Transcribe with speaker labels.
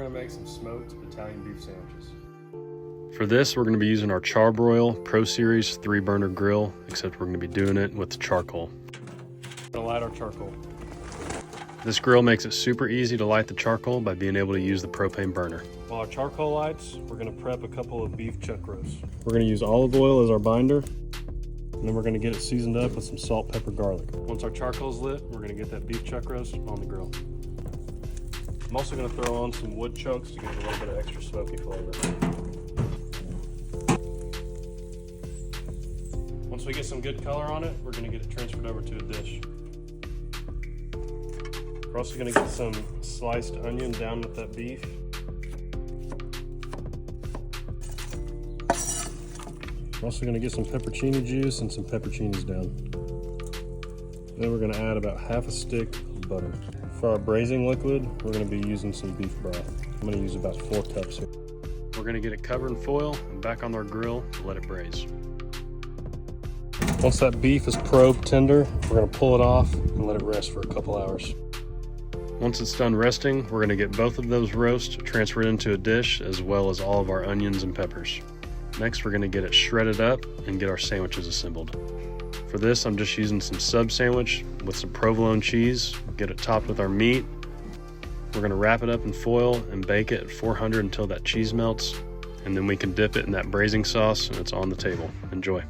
Speaker 1: gonna make some smoked Italian beef sandwiches.
Speaker 2: For this, we're gonna be using our Charbroil Pro Series 3-burner grill, except we're gonna be doing it with charcoal.
Speaker 1: We're gonna light our charcoal.
Speaker 2: This grill makes it super easy to light the charcoal by being able to use the propane burner.
Speaker 1: While our charcoal lights, we're gonna prep a couple of beef chuck roasts. We're gonna use olive oil as our binder, and then we're gonna get it seasoned up with some salt, pepper, garlic. Once our charcoal's lit, we're gonna get that beef chuck roast on the grill. I'm also gonna throw on some wood chunks to give it a little bit of extra smoky flavor. Once we get some good color on it, we're gonna get it transferred over to a dish. We're also gonna get some sliced onion down with that beef. We're also gonna get some pepperoni juice and some pepperoncinis down. Then we're gonna add about half a stick of butter. For our braising liquid, we're gonna be using some beef broth. I'm gonna use about 4 cups here.
Speaker 2: We're gonna get it covered in foil and back on our grill to let it braise.
Speaker 1: Once that beef is probed tender, we're gonna pull it off and let it rest for a couple hours.
Speaker 2: Once it's done resting, we're gonna get both of those roasts transferred into a dish, as well as all of our onions and peppers. Next, we're gonna get it shredded up and get our sandwiches assembled. For this, I'm just using some sub sandwich with some provolone cheese, get it topped with our meat. We're gonna wrap it up in foil and bake it at 400 until that cheese melts, and then we can dip it in that braising sauce and it's on the table. Enjoy.